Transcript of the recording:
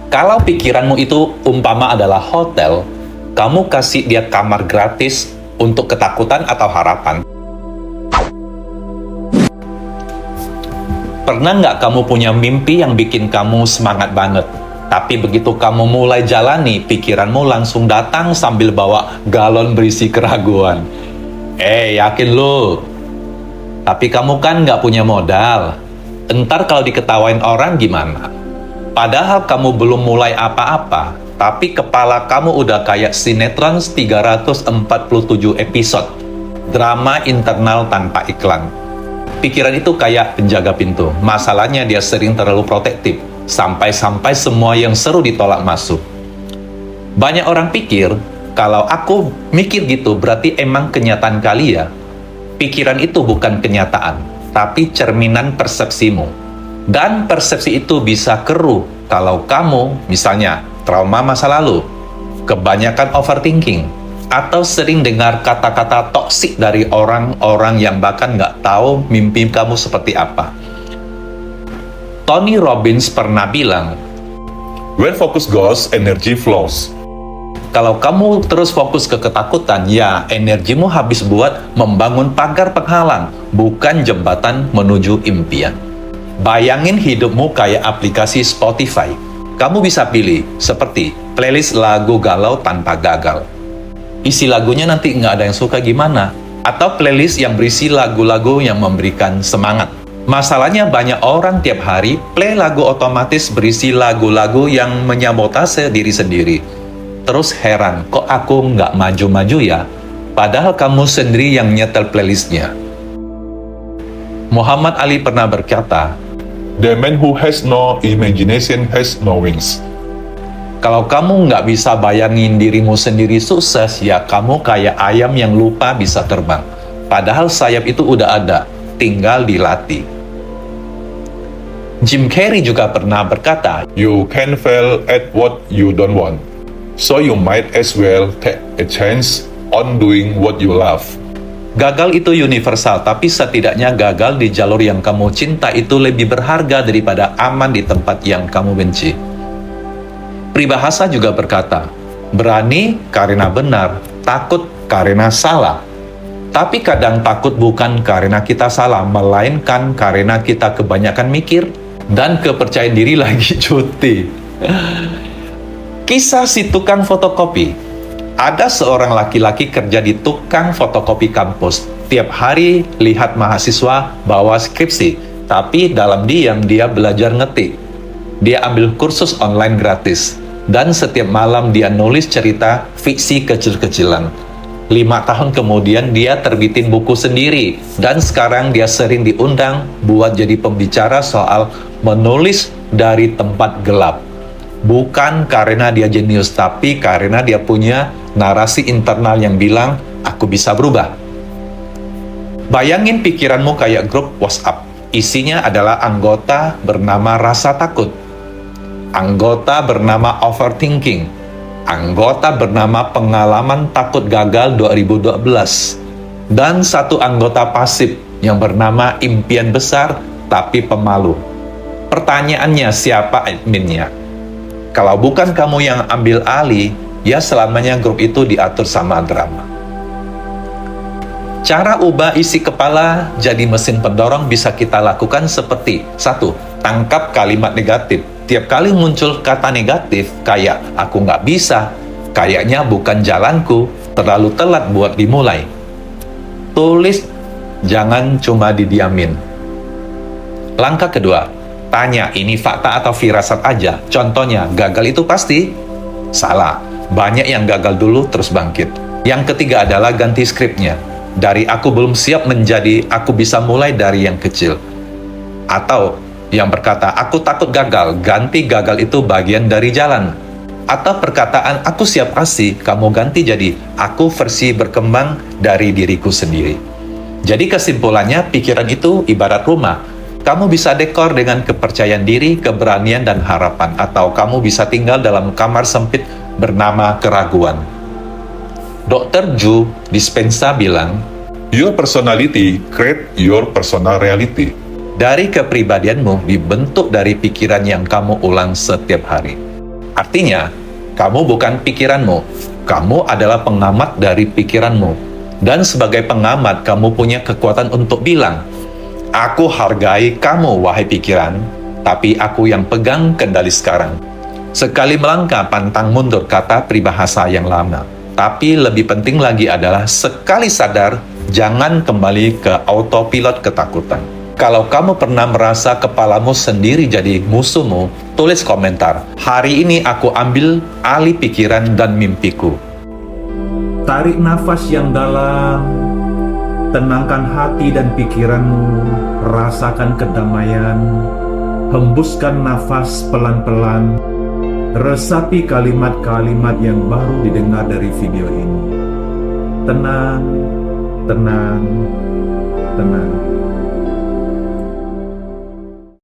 Kalau pikiranmu itu umpama adalah hotel, kamu kasih dia kamar gratis untuk ketakutan atau harapan. Pernah nggak kamu punya mimpi yang bikin kamu semangat banget? Tapi begitu kamu mulai jalani, pikiranmu langsung datang sambil bawa galon berisi keraguan. Yakin lo? Tapi kamu kan nggak punya modal. Entar kalau diketawain orang gimana? Padahal kamu belum mulai apa-apa, tapi kepala kamu udah kayak sinetron 347 episode. Drama internal tanpa iklan. Pikiran itu kayak penjaga pintu. Masalahnya dia sering terlalu protektif. Sampai-sampai semua yang seru ditolak masuk. Banyak orang pikir, kalau aku mikir gitu berarti emang kenyataan kali ya. Pikiran itu bukan kenyataan, tapi cerminan persepsimu. Dan persepsi itu bisa keruh kalau kamu, misalnya, trauma masa lalu, kebanyakan overthinking, atau sering dengar kata-kata toksik dari orang-orang yang bahkan nggak tahu mimpi kamu seperti apa. Tony Robbins pernah bilang, When focus goes, energy flows. kalau kamu terus fokus ke ketakutan, ya energimu habis buat membangun pagar penghalang, bukan jembatan menuju impian. Bayangin hidupmu kayak aplikasi Spotify. Kamu bisa pilih seperti playlist lagu galau tanpa gagal. Isi lagunya nanti nggak ada yang suka gimana. Atau playlist yang berisi lagu-lagu yang memberikan semangat. Masalahnya banyak orang tiap hari play lagu otomatis berisi lagu-lagu yang menyabotase diri sendiri. Terus heran, kok aku nggak maju-maju ya? Padahal kamu sendiri yang nyetel playlistnya. Muhammad Ali pernah berkata, The man who has no imagination has no wings. kalau kamu nggak bisa bayangin dirimu sendiri sukses, ya kamu kayak ayam yang lupa bisa terbang. Padahal sayap itu udah ada, tinggal dilatih. Jim Carrey juga pernah berkata, You can fail at what you don't want. So you might as well take a chance on doing what you love. gagal itu universal, tapi setidaknya gagal di jalur yang kamu cinta itu lebih berharga daripada aman di tempat yang kamu benci. Peribahasa juga berkata, berani karena benar, takut karena salah. Tapi kadang takut bukan karena kita salah, melainkan karena kita kebanyakan mikir dan kepercayaan diri lagi cuti. Kisah si tukang fotokopi. Ada seorang laki-laki kerja di tukang fotokopi kampus. Tiap hari lihat mahasiswa bawa skripsi, tapi dalam diam dia belajar ngetik. Dia ambil kursus online gratis, dan setiap malam dia nulis cerita fiksi kecil-kecilan. 5 tahun kemudian dia terbitin buku sendiri, dan sekarang dia sering diundang buat jadi pembicara soal menulis dari tempat gelap. Bukan karena dia jenius, tapi karena dia punya narasi internal yang bilang, aku bisa berubah. Bayangin pikiranmu kayak grup WhatsApp. Isinya adalah anggota bernama rasa takut, anggota bernama overthinking, anggota bernama pengalaman takut gagal 2012, dan satu anggota pasif yang bernama impian besar tapi pemalu. Pertanyaannya, siapa adminnya? Kalau bukan kamu yang ambil alih, ya selamanya grup itu diatur sama drama. Cara ubah isi kepala jadi mesin pendorong bisa kita lakukan seperti 1. Tangkap kalimat negatif. Tiap kali muncul kata negatif, kayak aku nggak bisa, kayaknya bukan jalanku, terlalu telat buat dimulai. Tulis, jangan cuma didiamin. Langkah kedua, tanya, ini fakta atau firasat aja? Contohnya, gagal itu pasti? Salah. Banyak yang gagal dulu terus bangkit. Yang ketiga adalah ganti skripnya. Dari aku belum siap menjadi aku bisa mulai dari yang kecil. Atau yang berkata aku takut gagal, ganti gagal itu bagian dari jalan. Atau perkataan aku siap kasih, kamu ganti jadi aku versi berkembang dari diriku sendiri. Jadi kesimpulannya, pikiran itu ibarat rumah. Kamu bisa dekor dengan kepercayaan diri, keberanian, dan harapan. Atau kamu bisa tinggal dalam kamar sempit bernama keraguan. Dr. Joe Dispenza bilang, Your personality create your personal reality. dari kepribadianmu dibentuk dari pikiran yang kamu ulang setiap hari. Artinya, kamu bukan pikiranmu. Kamu adalah pengamat dari pikiranmu. Dan sebagai pengamat, kamu punya kekuatan untuk bilang, "Aku hargai kamu, wahai pikiran, tapi aku yang pegang kendali sekarang." Sekali melangkah, pantang mundur, kata peribahasa yang lama. Tapi lebih penting lagi adalah sekali sadar, jangan kembali ke autopilot ketakutan. Kalau kamu pernah merasa kepalamu sendiri jadi musuhmu, tulis komentar. Hari ini aku ambil alih pikiran dan mimpiku. Tarik nafas yang dalam, tenangkan hati dan pikiranmu, rasakan kedamaian, hembuskan nafas pelan-pelan, resapi kalimat-kalimat yang baru didengar dari video ini. Tenang, tenang, tenang.